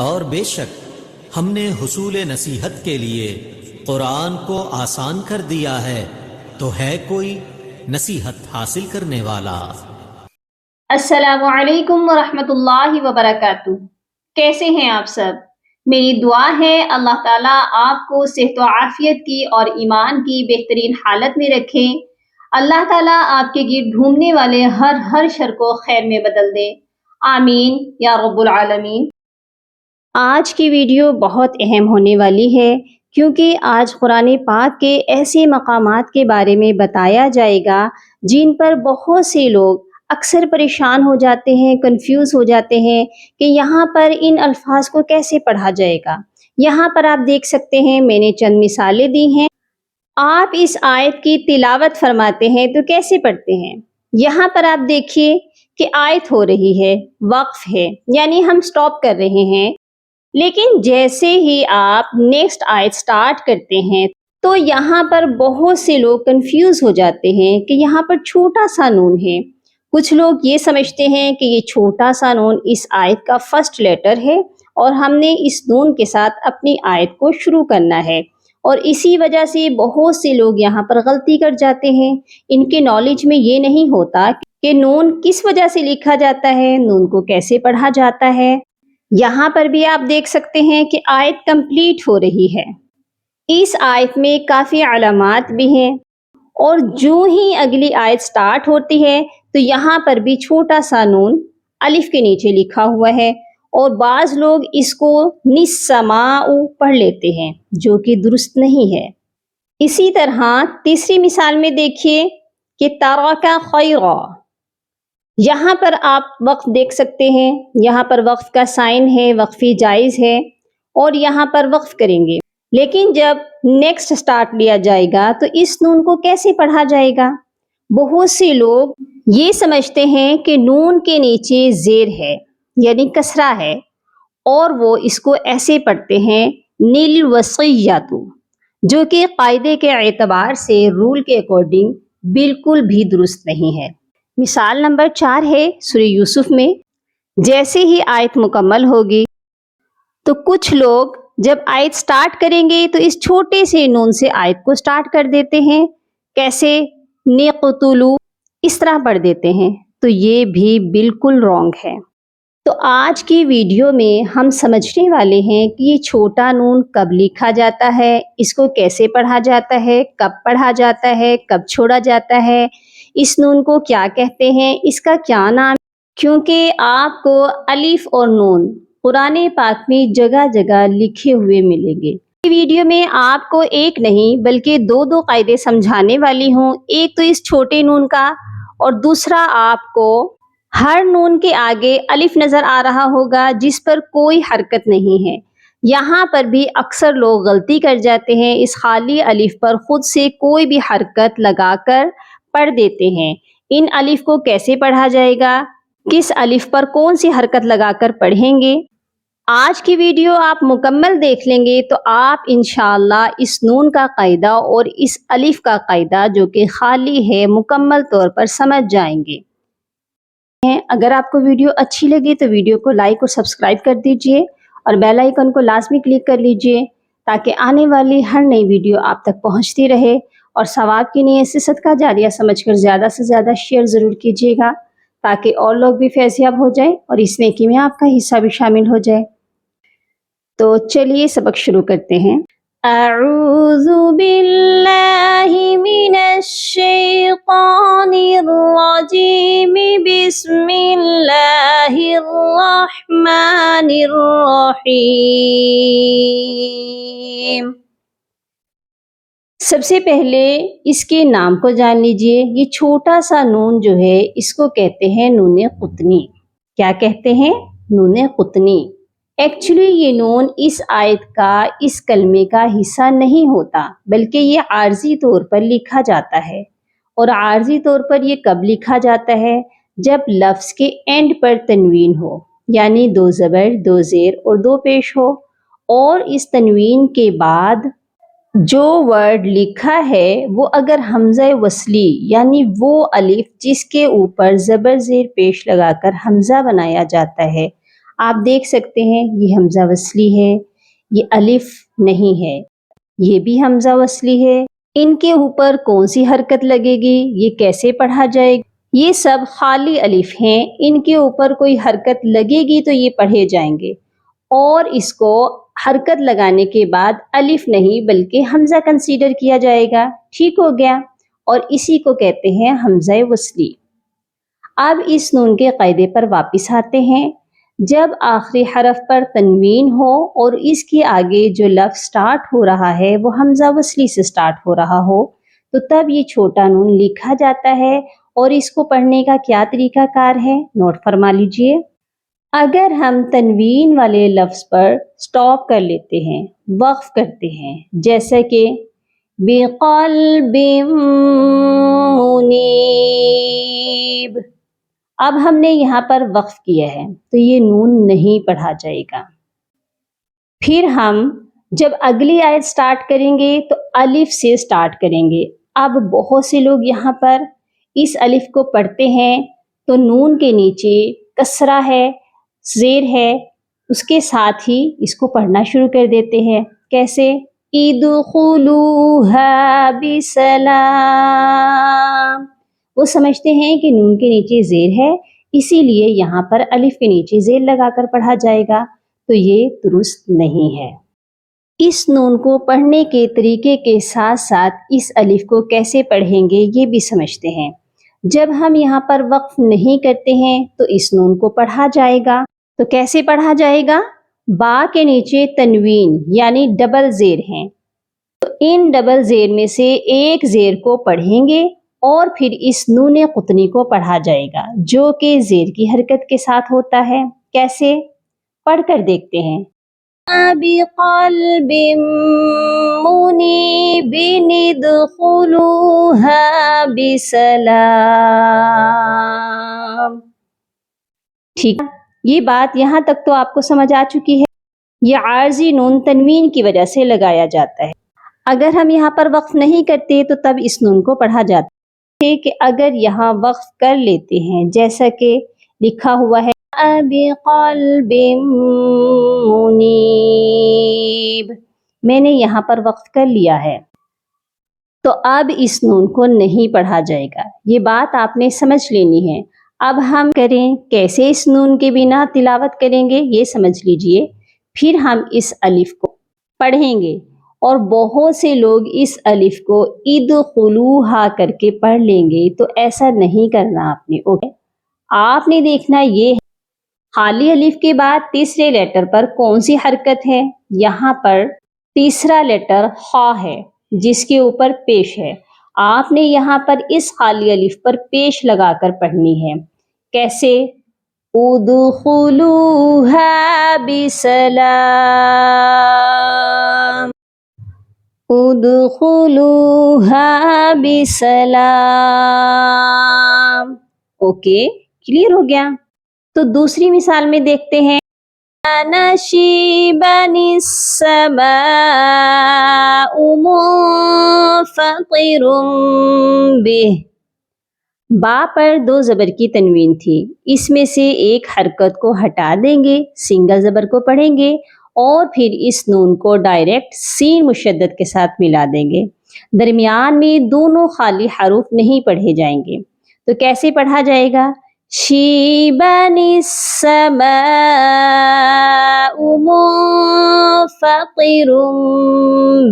اور بے شک ہم نے حصول نصیحت کے لیے قرآن کو آسان کر دیا ہے، تو ہے کوئی نصیحت حاصل کرنے والا؟ السلام علیکم ورحمۃ اللہ وبرکاتہ۔ کیسے ہیں آپ سب؟ میری دعا ہے اللہ تعالیٰ آپ کو صحت و عافیت کی اور ایمان کی بہترین حالت میں رکھے۔ اللہ تعالیٰ آپ کے گرد گھومنے والے ہر شر کو خیر میں بدل دے، آمین یا رب العالمین۔ آج کی ویڈیو بہت اہم ہونے والی ہے، کیونکہ آج قرآن پاک کے ایسے مقامات کے بارے میں بتایا جائے گا جن پر بہت سے لوگ اکثر پریشان ہو جاتے ہیں، کنفیوز ہو جاتے ہیں کہ یہاں پر ان الفاظ کو کیسے پڑھا جائے گا۔ یہاں پر آپ دیکھ سکتے ہیں، میں نے چند مثالیں دی ہیں۔ آپ اس آیت کی تلاوت فرماتے ہیں تو کیسے پڑھتے ہیں؟ یہاں پر آپ دیکھیے کہ آیت ہو رہی ہے، وقف ہے، یعنی ہم سٹاپ کر رہے ہیں، لیکن جیسے ہی آپ نیکسٹ آیت سٹارٹ کرتے ہیں تو یہاں پر بہت سے لوگ کنفیوز ہو جاتے ہیں کہ یہاں پر چھوٹا سا نون ہے۔ کچھ لوگ یہ سمجھتے ہیں کہ یہ چھوٹا سا نون اس آیت کا فرسٹ لیٹر ہے اور ہم نے اس نون کے ساتھ اپنی آیت کو شروع کرنا ہے، اور اسی وجہ سے بہت سے لوگ یہاں پر غلطی کر جاتے ہیں۔ ان کے نالج میں یہ نہیں ہوتا کہ نون کس وجہ سے لکھا جاتا ہے، نون کو کیسے پڑھا جاتا ہے۔ یہاں پر بھی آپ دیکھ سکتے ہیں کہ آیت کمپلیٹ ہو رہی ہے۔ اس آیت میں کافی علامات بھی ہیں، اور جو ہی اگلی آیت سٹارٹ ہوتی ہے تو یہاں پر بھی چھوٹا سا نون الف کے نیچے لکھا ہوا ہے، اور بعض لوگ اس کو نسماء پڑھ لیتے ہیں، جو کہ درست نہیں ہے۔ اسی طرح تیسری مثال میں دیکھیے کہ ترک خیرا، یہاں پر آپ وقف دیکھ سکتے ہیں، یہاں پر وقف کا سائن ہے، وقفی جائز ہے، اور یہاں پر وقف کریں گے، لیکن جب نیکسٹ سٹارٹ لیا جائے گا تو اس نون کو کیسے پڑھا جائے گا؟ بہت سے لوگ یہ سمجھتے ہیں کہ نون کے نیچے زیر ہے، یعنی کسرہ ہے، اور وہ اس کو ایسے پڑھتے ہیں نیل وسیات، جو کہ قاعدے کے اعتبار سے، رول کے اکارڈنگ بالکل بھی درست نہیں ہے۔ مثال نمبر 4 ہے سورہ یوسف میں، جیسے ہی آیت مکمل ہوگی تو کچھ لوگ جب آیت سٹارٹ کریں گے تو اس چھوٹے سے نون سے آیت کو سٹارٹ کر دیتے ہیں، کیسے نقتلو، اس طرح پڑھ دیتے ہیں، تو یہ بھی بالکل رانگ ہے۔ تو آج کی ویڈیو میں ہم سمجھنے والے ہیں کہ یہ چھوٹا نون کب لکھا جاتا ہے، اس کو کیسے پڑھا جاتا ہے، کب پڑھا جاتا ہے، کب چھوڑا جاتا ہے، اس نون کو کیا کہتے ہیں، اس کا کیا نام، کیونکہ آپ کو الف اور نون قرآن پاک میں جگہ جگہ لکھے ہوئے ملیں گے۔ ویڈیو میں آپ کو ایک نہیں بلکہ دو قاعدے سمجھانے والی ہوں، ایک تو اس چھوٹے نون کا، اور دوسرا آپ کو ہر نون کے آگے الف نظر آ رہا ہوگا جس پر کوئی حرکت نہیں ہے۔ یہاں پر بھی اکثر لوگ غلطی کر جاتے ہیں، اس خالی الف پر خود سے کوئی بھی حرکت لگا کر پڑھ دیتے ہیں۔ ان الف کو کیسے پڑھا جائے گا، کس الف پر کون سی حرکت لگا کر پڑھیں گے، آج کی ویڈیو آپ مکمل دیکھ لیں گے تو آپ انشاءاللہ اس نون کا قاعدہ اور اس الف کا قاعدہ جو کہ خالی ہے مکمل طور پر سمجھ جائیں گے۔ اگر آپ کو ویڈیو اچھی لگی تو ویڈیو کو لائک اور سبسکرائب کر دیجئے، اور بیل آئیکن کو لازمی کلک کر لیجئے تاکہ آنے والی ہر نئی ویڈیو آپ تک پہنچتی رہے، اور ثواب کی نیت سے صدقہ جاریہ سمجھ کر زیادہ سے زیادہ شیئر ضرور کیجیے گا تاکہ اور لوگ بھی فیض یاب ہو جائیں اور اس نیکی میں آپ کا حصہ بھی شامل ہو جائے۔ تو چلیے سبق شروع کرتے ہیں۔ اعوذ باللہ من الشیطان الرجیم، بسم اللہ الرحمن الرحیم۔ سب سے پہلے اس کے نام کو جان لیجئے۔ یہ چھوٹا سا نون جو ہے اس کو کہتے ہیں نون قطنی۔ کیا کہتے ہیں؟ نون قطنی۔ ایکچولی یہ نون اس آیت کا، اس کلمے کا حصہ نہیں ہوتا، بلکہ یہ عارضی طور پر لکھا جاتا ہے۔ اور عارضی طور پر یہ کب لکھا جاتا ہے؟ جب لفظ کے اینڈ پر تنوین ہو، یعنی 2 زبر، 2 زیر اور 2 پیش ہو، اور اس تنوین کے بعد جو ورڈ لکھا ہے وہ اگر حمزہ وصلی، یعنی وہ الف جس کے اوپر زبر زیر پیش لگا کر حمزہ بنایا جاتا ہے، آپ دیکھ سکتے ہیں یہ حمزہ وصلی ہے، یہ الف نہیں ہے، یہ بھی حمزہ وصلی ہے۔ ان کے اوپر کون سی حرکت لگے گی، یہ کیسے پڑھا جائے گا؟ یہ سب خالی الف ہیں، ان کے اوپر کوئی حرکت لگے گی تو یہ پڑھے جائیں گے، اور اس کو حرکت لگانے کے بعد الف نہیں بلکہ حمزہ کنسیڈر کیا جائے گا۔ ٹھیک ہو گیا، اور اسی کو کہتے ہیں حمزہ وصلی۔ اب اس نون کے قاعدے پر واپس آتے ہیں۔ جب آخری حرف پر تنوین ہو اور اس کے آگے جو لفظ سٹارٹ ہو رہا ہے وہ حمزہ وصلی سے سٹارٹ ہو رہا ہو تو تب یہ چھوٹا نون لکھا جاتا ہے، اور اس کو پڑھنے کا کیا طریقہ کار ہے نوٹ فرما لیجئے۔ اگر ہم تنوین والے لفظ پر سٹاپ کر لیتے ہیں، وقف کرتے ہیں، جیسا کہ بِقَلْبٍ مُنِیب، اب ہم نے یہاں پر وقف کیا ہے تو یہ نون نہیں پڑھا جائے گا۔ پھر ہم جب اگلی آیت سٹارٹ کریں گے تو الف سے سٹارٹ کریں گے۔ اب بہت سے لوگ یہاں پر اس الف کو پڑھتے ہیں تو نون کے نیچے کسرہ ہے، زیر ہے، اس کے ساتھ ہی اس کو پڑھنا شروع کر دیتے ہیں۔ کیسے؟ ادخلوها بسلام، وہ سمجھتے ہیں کہ نون کے نیچے زیر ہے، اسی لیے یہاں پر الف کے نیچے زیر لگا کر پڑھا جائے گا، تو یہ درست نہیں ہے۔ اس نون کو پڑھنے کے طریقے کے ساتھ ساتھ اس الف کو کیسے پڑھیں گے یہ بھی سمجھتے ہیں۔ جب ہم یہاں پر وقف نہیں کرتے ہیں تو اس نون کو پڑھا جائے گا، تو کیسے پڑھا جائے گا؟ با کے نیچے تنوین یعنی ڈبل زیر ہیں، تو ان ڈبل زیر میں سے ایک زیر کو پڑھیں گے اور پھر اس نون قطنی کو پڑھا جائے گا جو کہ زیر کی حرکت کے ساتھ ہوتا ہے۔ کیسے؟ پڑھ کر دیکھتے ہیں۔ بِقَلْبٍ مُنِیبٍ ادْخُلُوهَا بِسَلَام۔ ٹھیک، یہ بات یہاں تک تو آپ کو سمجھ آ چکی ہے۔ یہ عارضی نون تنوین کی وجہ سے لگایا جاتا ہے۔ اگر ہم یہاں پر وقف نہیں کرتے تو تب اس نون کو پڑھا جاتا ہے کہ اگر یہاں وقف کر لیتے ہیں جیسا کہ لکھا ہوا ہے بِقَلْبٍ مُنِیبٍ، میں نے یہاں پر وقف کر لیا ہے تو اب اس نون کو نہیں پڑھا جائے گا، یہ بات آپ نے سمجھ لینی ہے۔ اب ہم کریں کیسے اس نون کے بنا تلاوت کریں گے یہ سمجھ لیجئے۔ پھر ہم اس الف کو پڑھیں گے، اور بہت سے لوگ اس الف کو ادخلوہا کر کے پڑھ لیں گے، تو ایسا نہیں کرنا آپ نے۔ اوکے، آپ نے دیکھنا یہ ہے خالی الف کے بعد تیسرے لیٹر پر کون سی حرکت ہے۔ یہاں پر تیسرا لیٹر خا ہے جس کے اوپر پیش ہے، آپ نے یہاں پر اس خالی الف پر پیش لگا کر پڑھنی ہے۔ کیسے؟ ادخلوها بسلام، ادخلوها بسلام۔ اوکے، کلیئر ہو گیا؟ تو دوسری مثال میں دیکھتے ہیں نشیبا السماء منفطر به، با پر دو زبر کی تنوین تھی، اس میں سے ایک حرکت کو ہٹا دیں گے، سنگل زبر کو پڑھیں گے اور پھر اس نون کو ڈائریکٹ سین مشدد کے ساتھ ملا دیں گے، درمیان میں دونوں خالی حروف نہیں پڑھے جائیں گے۔ تو کیسے پڑھا جائے گا؟ شیبن السماء منفطر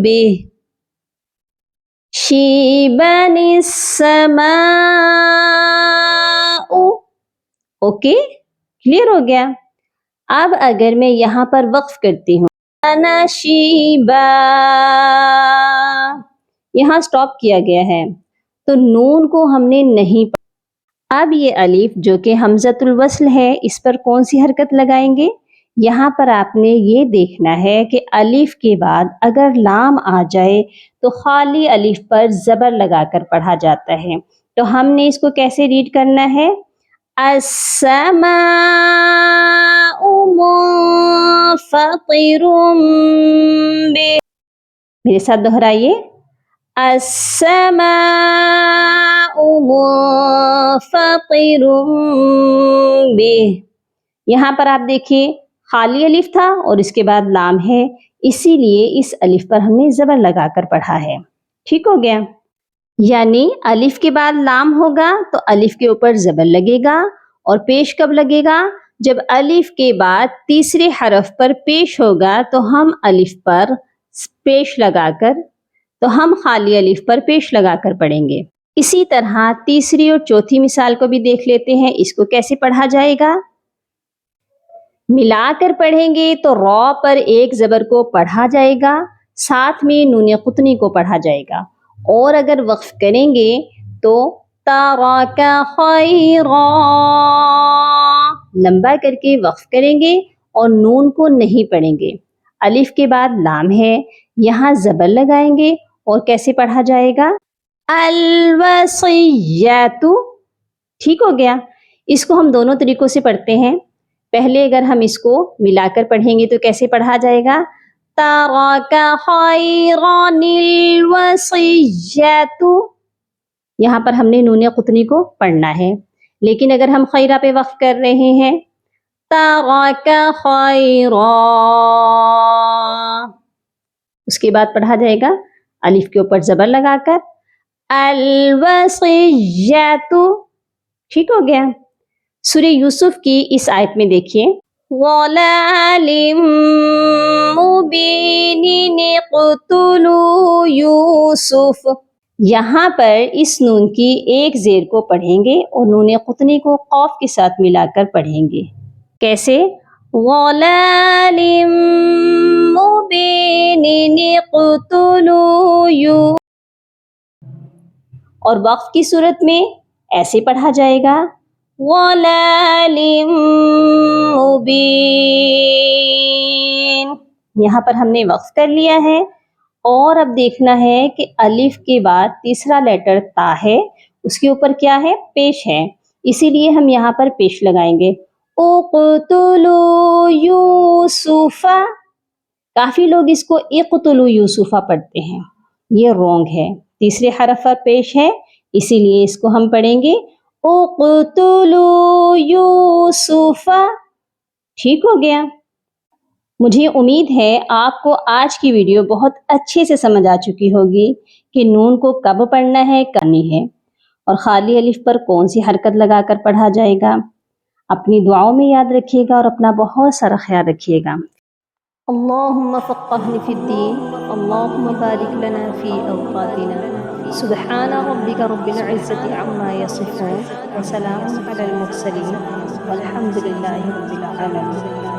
به، شیبن السماء۔ اوکے، کلیئر ہو گیا؟ اب اگر میں یہاں پر وقف کرتی ہوں نشیبا، یہاں سٹاپ کیا گیا ہے تو نون کو ہم نے نہیں پڑھا۔ اب یہ الف جو کہ حمزۃ الوصل ہے اس پر کون سی حرکت لگائیں گے؟ یہاں پر آپ نے یہ دیکھنا ہے کہ الف کے بعد اگر لام آ جائے تو خالی الف پر زبر لگا کر پڑھا جاتا ہے، تو ہم نے اس کو کیسے ریڈ کرنا ہے؟ السماء منفطر به، میرے ساتھ دہرائیے، السماء منفطر به، یہاں پر آپ دیکھیے خالی الف تھا اور اس کے بعد لام ہے، اسی لیے اس الف پر ہم نے زبر لگا کر پڑھا ہے۔ ٹھیک ہو گیا؟ یعنی الف کے بعد لام ہوگا تو الف کے اوپر زبر لگے گا، اور پیش کب لگے گا؟ جب الف کے بعد تیسرے حرف پر پیش ہوگا تو ہم الف پر پیش لگا کر، تو ہم خالی الف پر پیش لگا کر پڑھیں گے۔ اسی طرح تیسری اور چوتھی مثال کو بھی دیکھ لیتے ہیں، اس کو کیسے پڑھا جائے گا؟ ملا کر پڑھیں گے تو را پر ایک زبر کو پڑھا جائے گا، ساتھ میں نون قطنی کو پڑھا جائے گا، اور اگر وقف کریں گے تو تراک خیرا لمبا کر کے وقف کریں گے اور نون کو نہیں پڑھیں گے۔ الف کے بعد لام ہے، یہاں زبر لگائیں گے، اور کیسے پڑھا جائے گا؟ الوصیۃ۔ ٹھیک ہو گیا؟ اس کو ہم دونوں طریقوں سے پڑھتے ہیں۔ پہلے اگر ہم اس کو ملا کر پڑھیں گے تو کیسے پڑھا جائے گا؟ تراک خیرا الوصیۃ، یہاں پر ہم نے نون قطنی کو پڑھنا ہے، لیکن اگر ہم خیرہ پہ وقف کر رہے ہیں تراک خیرا، اس کے بعد پڑھا جائے گا الف کے اوپر زبر لگا کر الوصیۃ۔ ٹھیک ہو گیا؟ سورہ یوسف کی اس آیت میں دیکھیے ضلال مبین اقتلوا یوسف، یہاں پر اس نون کی ایک زیر کو پڑھیں گے اور نون قطنی کو قاف کے ساتھ ملا کر پڑھیں گے۔ کیسے؟ ضلال مبین اقتلوا یوسف، اور وقف کی صورت میں ایسے پڑھا جائے گا ضلال مبین، یہاں پر ہم نے وقف کر لیا ہے، اور اب دیکھنا ہے کہ الف کے بعد تیسرا لیٹر تا ہے، اس کے اوپر کیا ہے؟ پیش ہے، اسی لیے ہم یہاں پر پیش لگائیں گے اقتلوا یوسف۔ کافی لوگ اس کو اقتلوا یوسف پڑھتے ہیں، یہ رونگ ہے، تیسرے حرف پر پیش ہے، اسی لیے اس کو ہم پڑھیں گے اقتلوا یوسف۔ ٹھیک ہو گیا؟ مجھے امید ہے آپ کو آج کی ویڈیو بہت اچھے سے سمجھ آ چکی ہوگی کہ نون کو کب پڑھنا ہے، کرنی ہے، اور خالی الف پر کون سی حرکت لگا کر پڑھا جائے گا۔ اپنی دعاؤں میں یاد رکھیے گا اور اپنا بہت سارا خیال رکھیے گا۔ اللہم فقہنا فی الدین، اللہم بارک لنا فی اوقاتنا، سبحان ربک رب العزت عما یصفون، وسلام علی المرسلین، والحمد للہ رب العالمین۔